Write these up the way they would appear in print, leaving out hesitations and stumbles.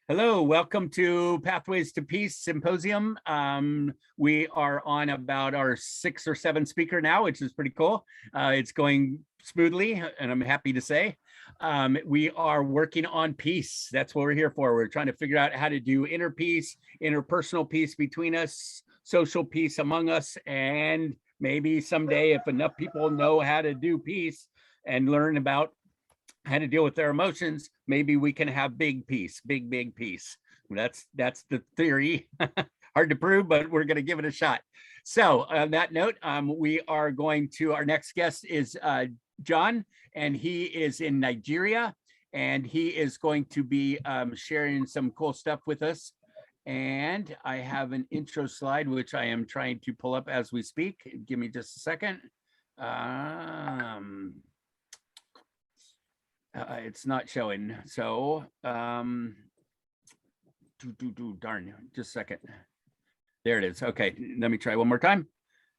Hello, welcome to Pathways to Peace Symposium. We are on about our 6th or 7th speaker now, which is pretty cool. It's going smoothly, and I'm happy to say. We are working on peace. That's what we're here for. We're trying to figure out how to do inner peace, interpersonal peace between us, social peace among us, and maybe someday, if enough people know how to do peace and learn about how to deal with their emotions, maybe we can have big peace, big peace. That's the theory. Hard to prove, but we're going to give it a shot. So on that note, we are going to, our next guest is John, and he is in Nigeria, and he is going to be sharing some cool stuff with us. And I have an intro slide, which I am trying to pull up as we speak. Give me just a second. It's not showing, so darn, just a second. There it is. Okay, let me try one more time.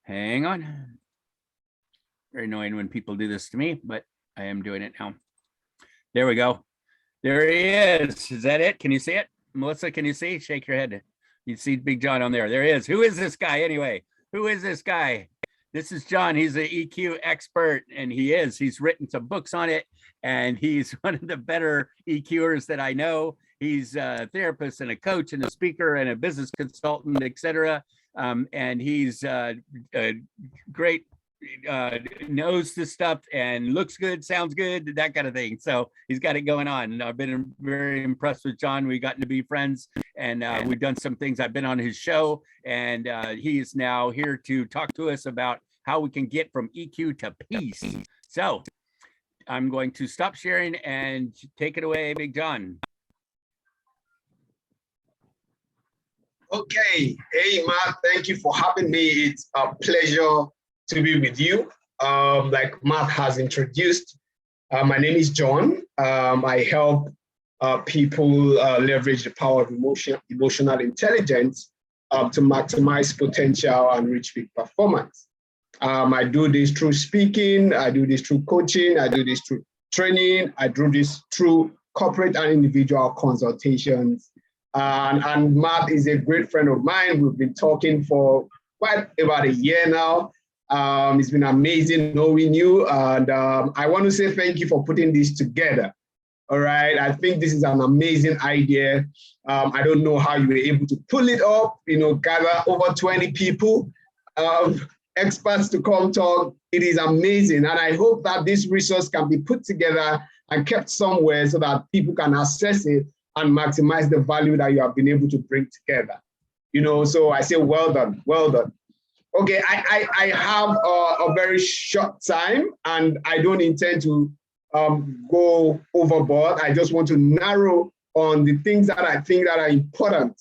Hang on. Very annoying when people do this to me, but I am doing it now. There we go. There he is. Is that it? Can you see it? Melissa, can you see? Shake your head. You see Big John on there. There he is. Who is this guy anyway? Who is this guy? This is John. He's an EQ expert, and he's written some books on it, and he's one of the better EQers that I know. He's a therapist and a coach and a speaker and a business consultant, etc. And he's great, knows this stuff and looks good, sounds good, that kind of thing. So he's got it going on. And I've been very impressed with John. We've gotten to be friends, and we've done some things. I've been on his show, and he is now here to talk to us about how we can get from EQ to peace. So I'm going to stop sharing and take it away, Big John. Okay. Hey, Matt, thank you for having me. It's a pleasure to be with you. Like Matt has introduced, my name is John. I help people leverage the power of emotional intelligence to maximize potential and reach peak performance. I do this through speaking, I do this through coaching, I do this through training, I do this through corporate and individual consultations. And Matt is a great friend of mine. We've been talking for quite about a year now. It's been amazing knowing you. And I want to say thank you for putting this together. All right. I think this is an amazing idea. I don't know how you were able to pull it up, gather over 20 people, experts to come talk. It is amazing. And I hope that this resource can be put together and kept somewhere so that people can access it and maximize the value that you have been able to bring together. So I say, well done, well done. Okay, I have a very short time, and I don't intend to go overboard. I just want to narrow on the things that I think that are important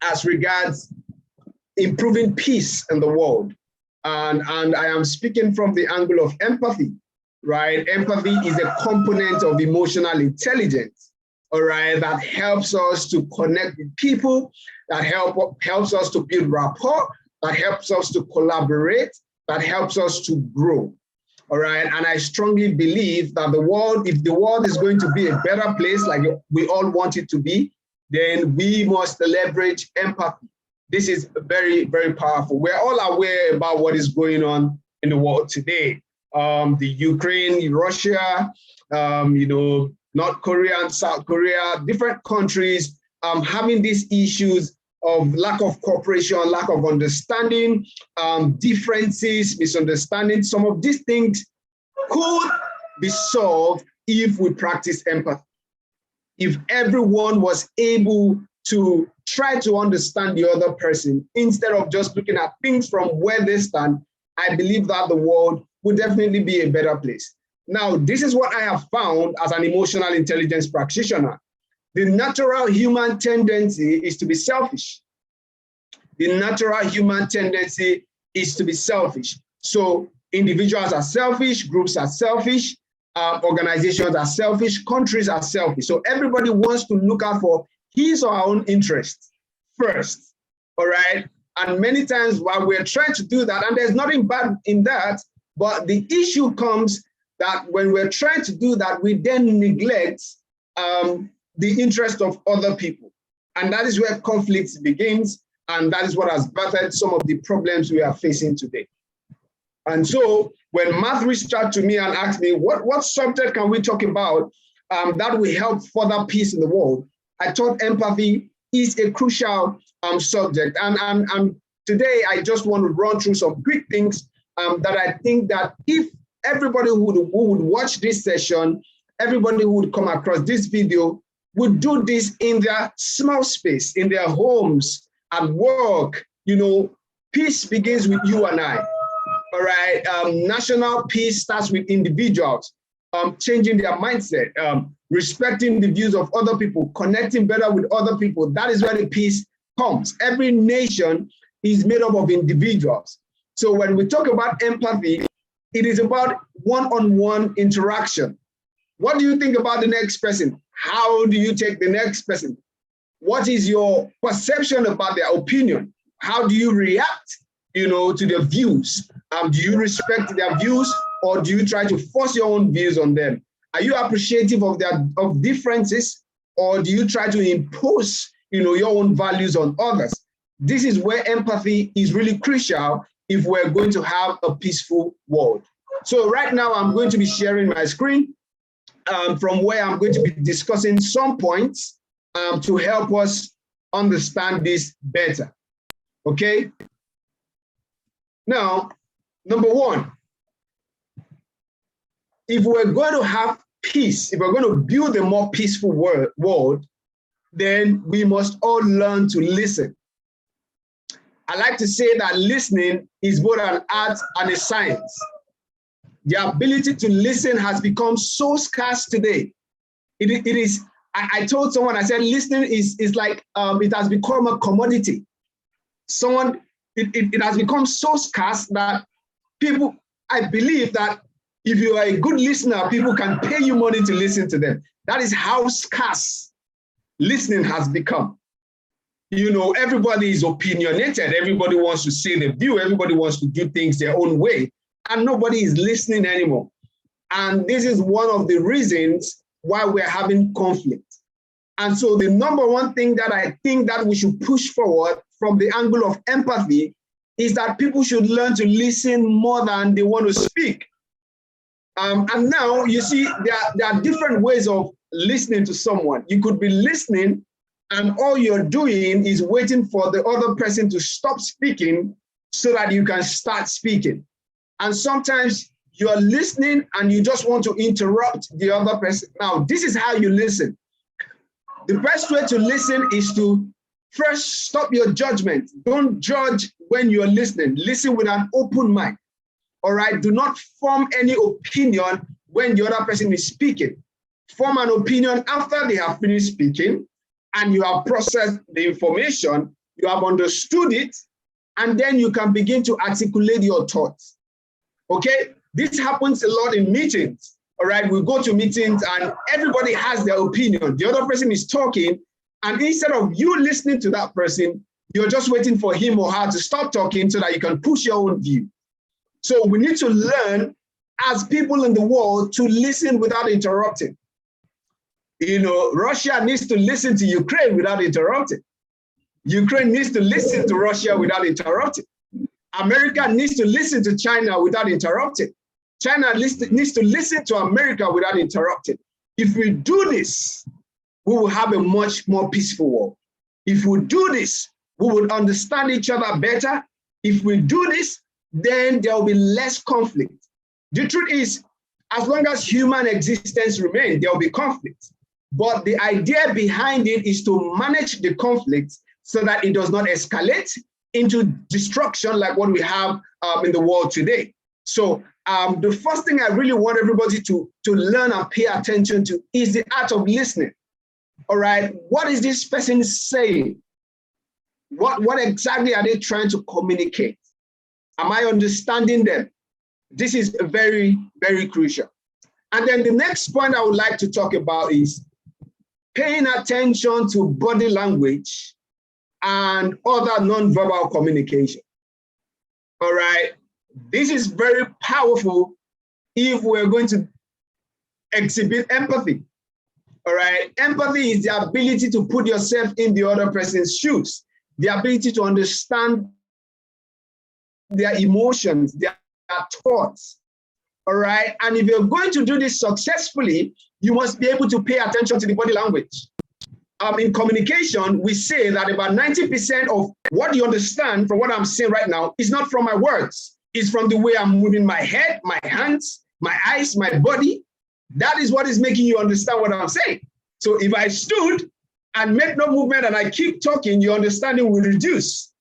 as regards improving peace in the world. And I am speaking from the angle of empathy, right? Empathy is a component of emotional intelligence, all right, that helps us to connect with people, that helps us to build rapport, that helps us to collaborate, that helps us to grow, all right? And I strongly believe that if the world is going to be a better place, like we all want it to be, then we must leverage empathy. This is very, very powerful. We're all aware about what is going on in the world today. The Ukraine, Russia, North Korea and South Korea, different countries having these issues of lack of cooperation, lack of understanding, differences, misunderstanding. Some of these things could be solved if we practice empathy. If everyone was able to try to understand the other person instead of just looking at things from where they stand, I believe that the world would definitely be a better place. Now, this is what I have found as an emotional intelligence practitioner. The natural human tendency is to be selfish. The natural human tendency is to be selfish. So individuals are selfish, groups are selfish, organizations are selfish, countries are selfish. So everybody wants to look out for his or her own interests first, all right? And many times while we're trying to do that, and there's nothing bad in that, but the issue comes that when we're trying to do that, we then neglect the interest of other people. And that is where conflict begins. And that is what has battered some of the problems we are facing today. And so when Matt reached out to me and asked me, what subject can we talk about that will help further peace in the world, I thought empathy is a crucial subject. And today I just want to run through some quick things that I think that if everybody who would watch this session, everybody who would come across this video would do this in their small space, in their homes, at work. You know, peace begins with you and I. All right. National peace starts with individuals changing their mindset, respecting the views of other people, connecting better with other people. That is where the peace comes. Every nation is made up of individuals. So when we talk about empathy, it is about one-on-one interaction. What do you think about the next person? How do you take the next person? What is your perception about their opinion? How do you react, to their views? Do you respect their views, or do you try to force your own views on them? Are you appreciative of their differences, or do you try to impose, your own values on others? This is where empathy is really crucial if we're going to have a peaceful world. So right now, I'm going to be sharing my screen from where I'm going to be discussing some points to help us understand this better. Okay? Now, number one, if we're going to have peace, if we're going to build a more peaceful world, then we must all learn to listen. I like to say that listening is both an art and a science. The ability to listen has become so scarce today. It is. I told someone, I said, listening is like, it has become a commodity. It has become so scarce that people, I believe that if you are a good listener, people can pay you money to listen to them. That is how scarce listening has become. Everybody is opinionated. Everybody wants to say their view. Everybody wants to do things their own way. And nobody is listening anymore. And this is one of the reasons why we're having conflict. And so the number one thing that I think that we should push forward from the angle of empathy is that people should learn to listen more than they want to speak. And now you see there are different ways of listening to someone. You could be listening and all you're doing is waiting for the other person to stop speaking so that you can start speaking. And sometimes you're listening and you just want to interrupt the other person. Now, this is how you listen. The best way to listen is to first stop your judgment. Don't judge when you're listening. Listen with an open mind. All right? Do not form any opinion when the other person is speaking. Form an opinion after they have finished speaking and you have processed the information, you have understood it, and then you can begin to articulate your thoughts. Okay? This happens a lot in meetings. All right, we go to meetings and everybody has their opinion. The other person is talking, and instead of you listening to that person, you're just waiting for him or her to stop talking so that you can push your own view. So we need to learn as people in the world to listen without interrupting. Russia needs to listen to Ukraine without interrupting. Ukraine needs to listen to Russia without interrupting. America needs to listen to China without interrupting. China needs to listen to America without interrupting. If we do this, we will have a much more peaceful world. If we do this, we will understand each other better. If we do this, then there will be less conflict. The truth is, as long as human existence remains, there will be conflict. But the idea behind it is to manage the conflict so that it does not escalate into destruction like what we have in the world today. So the first thing I really want everybody to learn and pay attention to is the art of listening. All right, what is this person saying? What exactly are they trying to communicate? Am I understanding them? This is very, very crucial. And then the next point I would like to talk about is paying attention to body language and other nonverbal communication. All right. This is very powerful if we're going to exhibit empathy. All right. Empathy is the ability to put yourself in the other person's shoes, the ability to understand their emotions, their thoughts. All right. And if you're going to do this successfully, you must be able to pay attention to the body language. In communication, we say that about 90% of what you understand from what I'm saying right now is not from my words. It's from the way I'm moving my head, my hands, my eyes, my body. That is what is making you understand what I'm saying. So if I stood and make no movement and I keep talking, your understanding will reduce.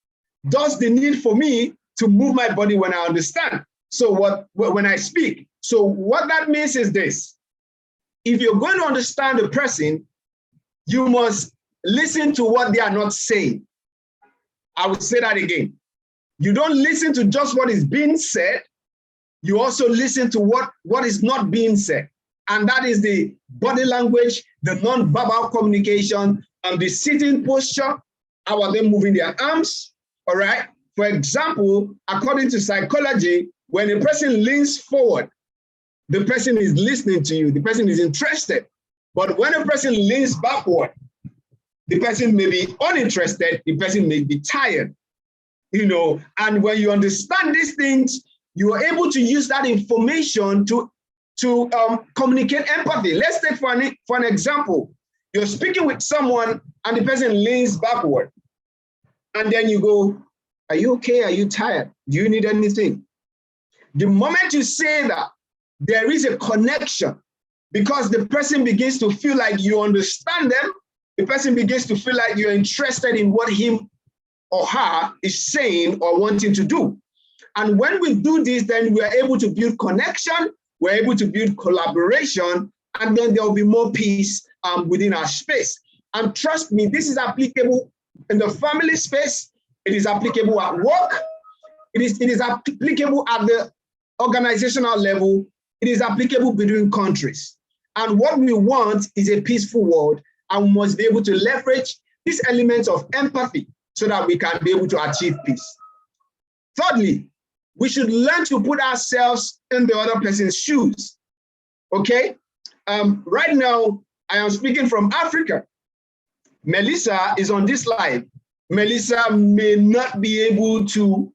Thus the need for me to move my body when I understand. So when I speak. So what that means is this. If you're going to understand a person, you must listen to what they are not saying. I will say that again. You don't listen to just what is being said. You also listen to what is not being said. And that is the body language, the non-verbal communication, and the sitting posture. How are they moving their arms? All right. For example, according to psychology, when a person leans forward, the person is listening to you. The person is interested. But when a person leans backward, the person may be uninterested, the person may be tired, and when you understand these things, you are able to use that information to communicate empathy. Let's take for an example, you're speaking with someone and the person leans backward, and then you go, are you okay? Are you tired? Do you need anything? The moment you say that, there is a connection. Because the person begins to feel like you understand them, the person begins to feel like you're interested in what him or her is saying or wanting to do. And when we do this, then we are able to build connection, we're able to build collaboration, and then there will be more peace within our space. And trust me, this is applicable in the family space, it is applicable at work, it is applicable at the organizational level, it is applicable between countries. And what we want is a peaceful world, and we must be able to leverage these elements of empathy so that we can be able to achieve peace. Thirdly, we should learn to put ourselves in the other person's shoes. Okay? Right now, I am speaking from Africa. Melissa is on this live. Melissa may not be able to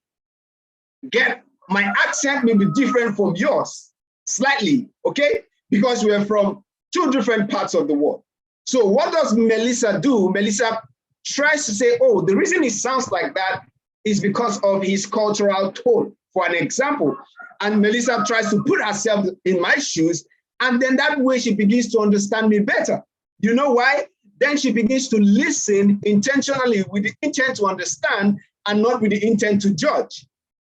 get, my accent may be different from yours, slightly, okay? Because we're from two different parts of the world. So what does Melissa do? Melissa tries to say, oh, the reason it sounds like that is because of his cultural tone, for an example. And Melissa tries to put herself in my shoes, and then that way she begins to understand me better. You know why? Then she begins to listen intentionally with the intent to understand and not with the intent to judge,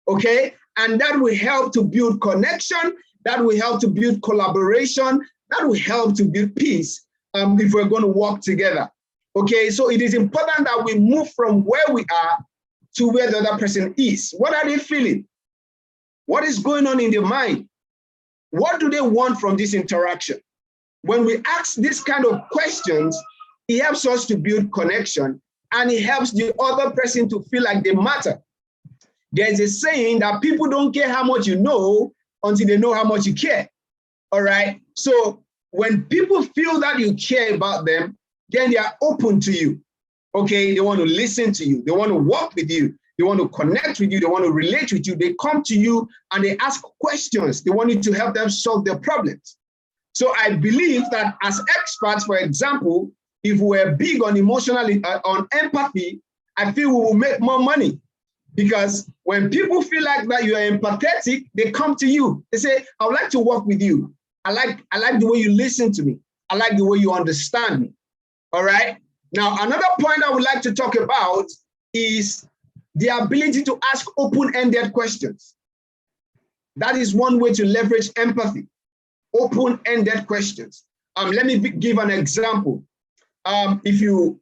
okay? And that will help to build connection, that will help to build collaboration, that will help to build peace if we're going to work together. Okay, so it is important that we move from where we are to where the other person is. What are they feeling? What is going on in their mind? What do they want from this interaction? When we ask this kind of questions, it helps us to build connection, and it helps the other person to feel like they matter. There's a saying that people don't care how much you know until they know how much you care. All right. So when people feel that you care about them, then they are open to you. Okay. They want to listen to you. They want to work with you. They want to connect with you. They want to relate with you. They come to you and they ask questions. They want you to help them solve their problems. So I believe that as experts, for example, if we're big on on empathy, I feel we will make more money. Because when people feel like that you are empathetic, they come to you. They say, I would like to work with you. I like the way you listen to me. I like the way you understand me. All right. Now, another point I would like to talk about is the ability to ask open-ended questions. That is one way to leverage empathy. Open-ended questions. Let me give an example. If you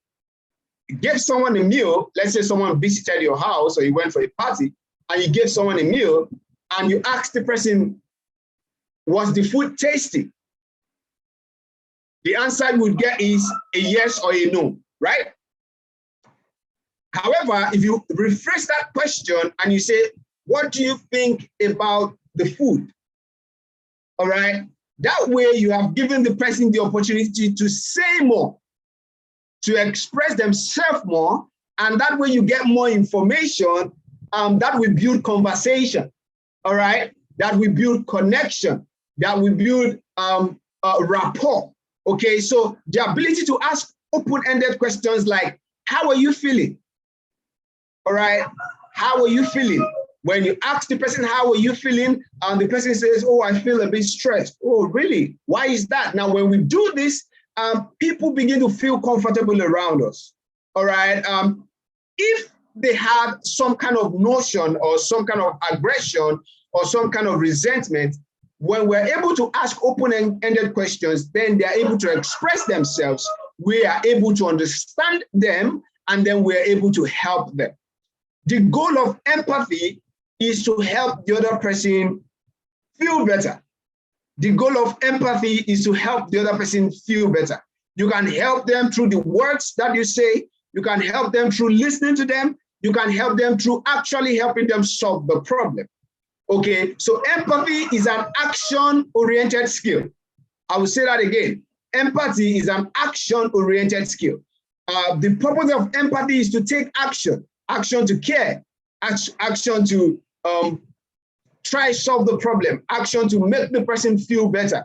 give someone a meal, let's say someone visited your house or you went for a party and you gave someone a meal and you asked the person, was the food tasty? The answer you would get is a yes or a no, right? However, if you rephrase that question and you say, what do you think about the food? All right. That way you have given the person the opportunity to say more, to express themselves more, and that way you get more information that will build conversation, all right? That will build connection, that will build rapport, okay? So the ability to ask open-ended questions like, how are you feeling? All right, how are you feeling? When you ask the person, how are you feeling? And the person says, oh, I feel a bit stressed. Oh, really? Why is that? Now, when we do this, people begin to feel comfortable around us. All right. If they had some kind of notion or some kind of aggression or some kind of resentment, when we're able to ask open-ended questions, then they're able to express themselves. We are able to understand them, and then we're able to help them. The goal of empathy is to help the other person feel better. The goal of empathy is to help the other person feel better. You can help them through the words that you say. You can help them through listening to them. You can help them through actually helping them solve the problem. Okay, so empathy is an action-oriented skill. I will say that again. Empathy is an action-oriented skill. The purpose of empathy is to take action, action to care, action to try solve the problem, action to make the person feel better.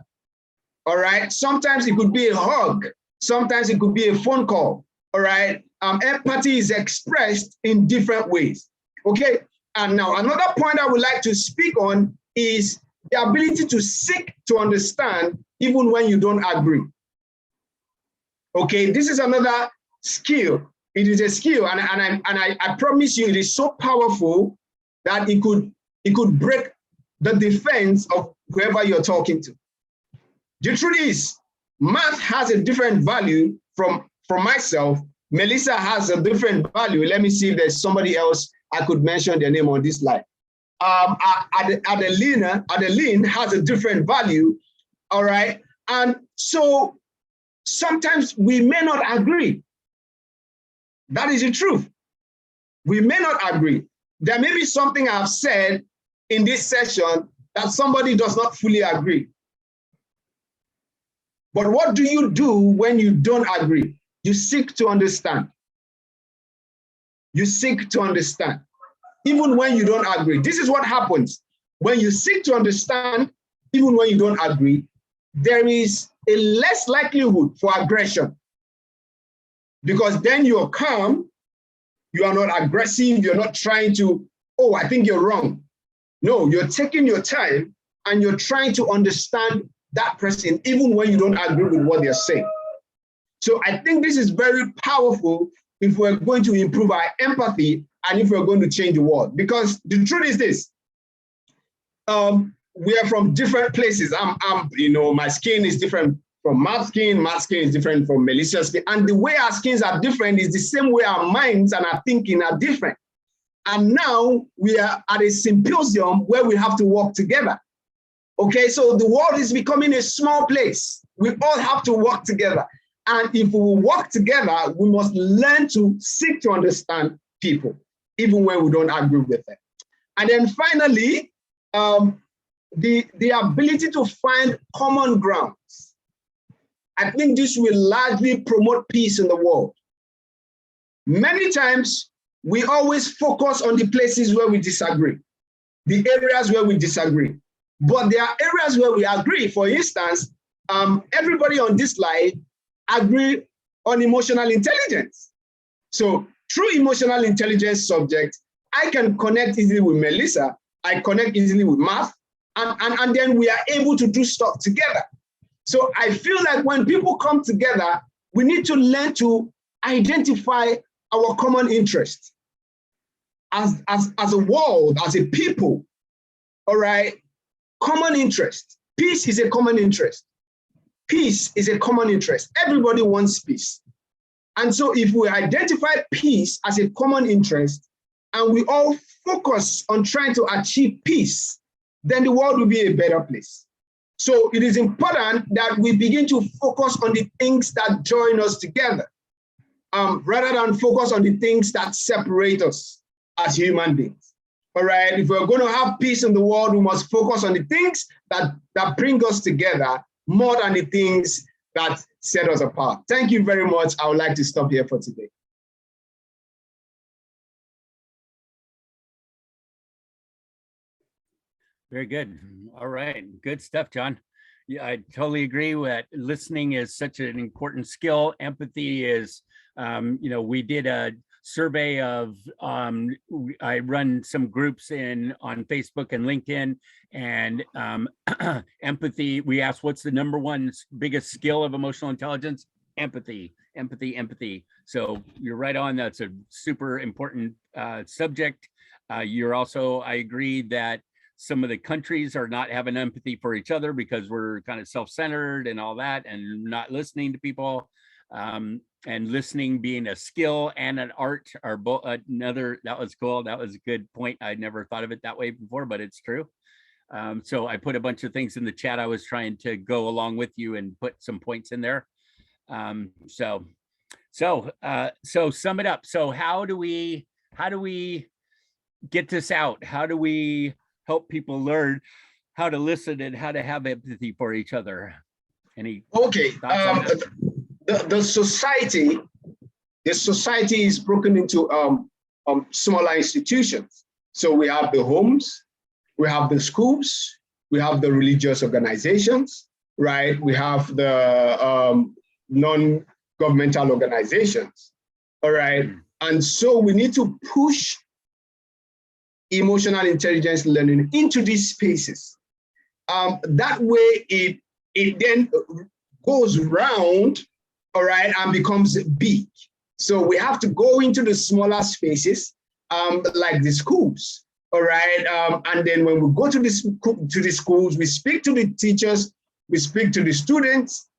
All right. Sometimes it could be a hug. Sometimes it could be a phone call. All right. Empathy is expressed in different ways. Okay. And now another point I would like to speak on is the ability to seek to understand even when you don't agree. Okay. This is another skill. It is a skill, and I promise you, it is so powerful that it could break the defense of whoever you're talking to. The truth is, math has a different value from myself. Melissa has a different value. Let me see if there's somebody else I could mention their name on this slide. Adeline has a different value. All right, and so sometimes we may not agree. That is the truth. We may not agree. There may be something I've said in this session that somebody does not fully agree. But what do you do when you don't agree? You seek to understand. You seek to understand, even when you don't agree. This is what happens. When you seek to understand, even when you don't agree, there is a less likelihood for aggression. Because then you're calm, you are not aggressive, you're not trying to, oh, I think you're wrong. No, you're taking your time and you're trying to understand that person, even when you don't agree with what they're saying. So I think this is very powerful if we're going to improve our empathy and if we're going to change the world. Because the truth is this, we are from different places. My skin is different from Matt's skin is different from Melissa's skin. And the way our skins are different is the same way our minds and our thinking are different. And now we are at a symposium where we have to work together. Okay, so the world is becoming a small place. We all have to work together. And if we work together, we must learn to seek to understand people, even when we don't agree with them. And then finally, the ability to find common grounds. I think this will largely promote peace in the world. Many times, we always focus on the places where we disagree, the areas where we disagree. But there are areas where we agree. For instance, everybody on this slide agree on emotional intelligence. So through emotional intelligence subject, I can connect easily with Melissa, I connect easily with Math, and then we are able to do stuff together. So I feel like when people come together, we need to learn to identify our common interests as a world, as a people. All right, common interest. Peace is a common interest. Peace is a common interest. Everybody wants peace. And so if we identify peace as a common interest and we all focus on trying to achieve peace, then the world will be a better place. So it is important that we begin to focus on the things that join us together, rather than focus on the things that separate us as human beings. All right. If we're going to have peace in the world, we must focus on the things that bring us together more than the things that set us apart. Thank you very much. I would like to stop here for today. Very good. All right. Good stuff, John. Yeah, I totally agree with listening is such an important skill. Empathy is, we did a survey of, I run some groups on Facebook and LinkedIn, and empathy, we asked what's the number one biggest skill of emotional intelligence? Empathy, empathy, empathy. So you're right on. That's a super important subject. You're also, I agree that some of the countries are not having empathy for each other because we're kind of self-centered and all that and not listening to people. And listening being a skill and an art are both another. That was cool. That was a good point. I'd never thought of it that way before, but it's true. So I put a bunch of things in the chat. I was trying to go along with you and put some points in there. So sum it up. So how do we get this out? How do we help people learn how to listen and how to have empathy for each other? Any okay? Thoughts on that? The society is broken into smaller institutions. So we have the homes, we have the schools, we have the religious organizations, right? We have the non-governmental organizations, all right? And so we need to push emotional intelligence learning into these spaces. That way it then goes round, all right, and becomes big. So we have to go into the smaller spaces, like the schools, all right? And then when we go to the schools, we speak to the teachers, we speak to the students,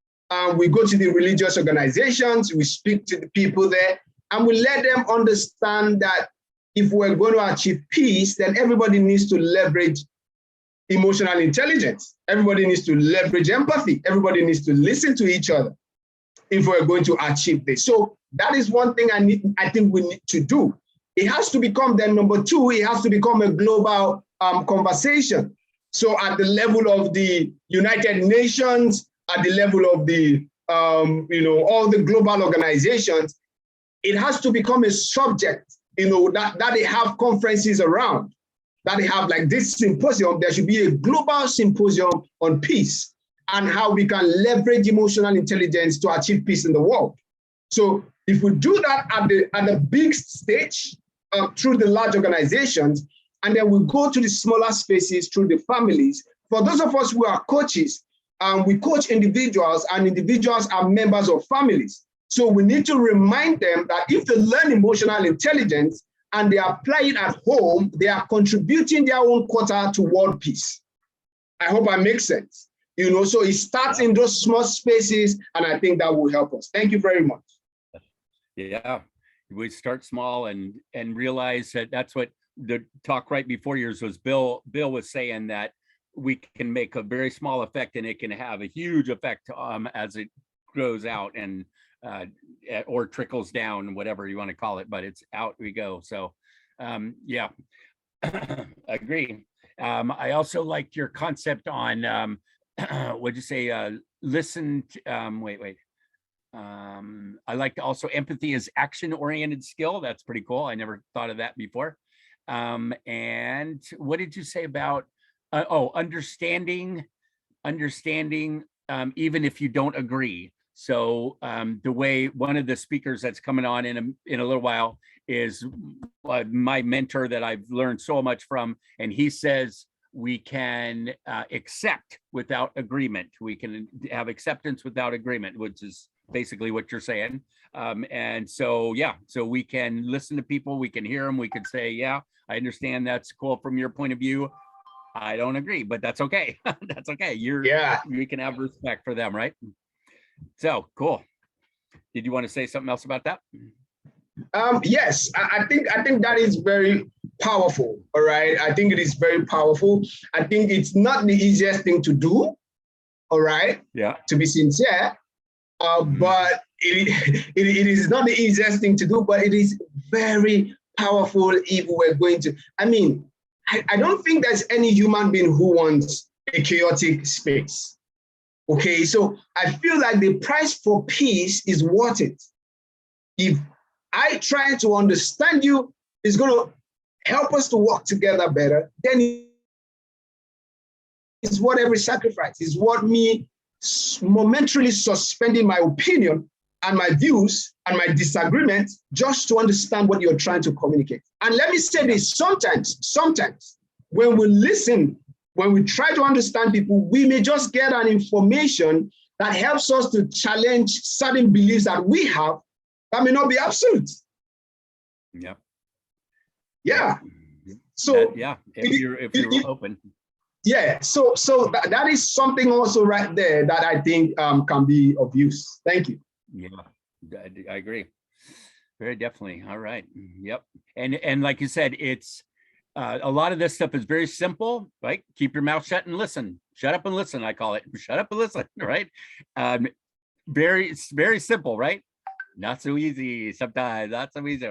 we go to the religious organizations, we speak to the people there, and we let them understand that if we're going to achieve peace, then everybody needs to leverage emotional intelligence. Everybody needs to leverage empathy. Everybody needs to listen to each other if we're going to achieve this. So that is one thing I think we need to do. It has to become, then number two, it has to become a global conversation. So at the level of the United Nations, at the level of the, all the global organizations, it has to become a subject, that they have conferences around, that they have like this symposium. There should be a global symposium on peace and how we can leverage emotional intelligence to achieve peace in the world. So if we do that at the big stage through the large organizations, and then we go to the smaller spaces through the families. For those of us who are coaches, we coach individuals, and individuals are members of families. So we need to remind them that if they learn emotional intelligence and they apply it at home, they are contributing their own quota to world peace. I hope I make sense. So it starts in those small spaces, and I think that will help us. Thank you very much. Yeah, we start small and realize that that's what the talk right before yours was. Bill was saying that we can make a very small effect and it can have a huge effect as it grows out and or trickles down, whatever you want to call it, but it's out we go. So yeah, agree. I also liked your concept on what'd you say, listen to, wait. I like also empathy is action-oriented skill. That's pretty cool. I never thought of that before. And what did you say about understanding even if you don't agree. So the way one of the speakers that's coming on in a little while is my mentor that I've learned so much from, and he says we can accept without agreement. We can have acceptance without agreement, which is basically what you're saying. And so, yeah, so we can listen to people, we can hear them, we could say, yeah, I understand that's cool from your point of view. I don't agree, but that's okay. That's okay. You can have respect for them, right? So cool. Did you want to say something else about that? Yes, I think that is very powerful. All right. I think it is very powerful. I think it's not the easiest thing to do. All right. Yeah. To be sincere. But it is not the easiest thing to do, but it is very powerful if we're going to, I don't think there's any human being who wants a chaotic space. Okay, so I feel like the price for peace is worth it. If I try to understand you is going to help us to work together better, then it's worth every sacrifice. It's worth me momentarily suspending my opinion and my views and my disagreement just to understand what you're trying to communicate. And let me say this, sometimes when we listen, when we try to understand people, we may just get an information that helps us to challenge certain beliefs that we have that may not be absolute. Yeah. Yeah. So if you're open. Yeah. So that is something also right there that I think can be of use. Thank you. Yeah, I agree. Very definitely. All right. Yep. And like you said, it's a lot of this stuff is very simple, right? Keep your mouth shut and listen. Shut up and listen. I call it shut up and listen, right? It's very simple, right? Not so easy sometimes. Not so easy.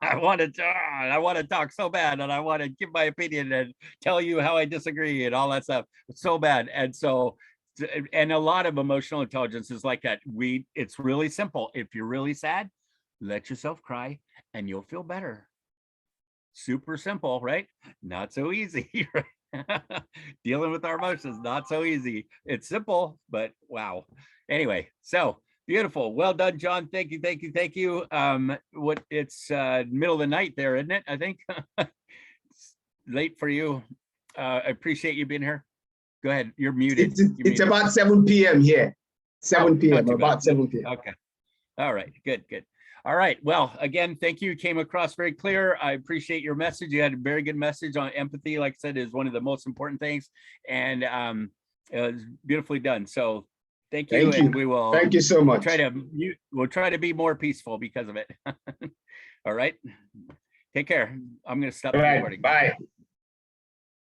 I want to talk so bad, and I want to give my opinion and tell you how I disagree and all that stuff. It's so bad. And so, and a lot of emotional intelligence is like that. It's really simple. If you're really sad, let yourself cry and you'll feel better. Super simple, right? Not so easy, right? Dealing with our emotions, not so easy. It's simple, but wow. Anyway, so beautiful. Well done, John. Thank you. It's middle of the night there, isn't it? I think it's late for you. I appreciate you being here. Go ahead. You're muted. It's about 7 p.m. here. 7 p.m. About 7 p.m. Okay. All right. Good. All right. Well, again, thank you. Came across very clear. I appreciate your message. You had a very good message on empathy. Like I said, is one of the most important things, and it was beautifully done. So thank you. And we will. Thank you so much. We'll try to be more peaceful because of it. All right. Take care. I'm going to stop the recording. Bye.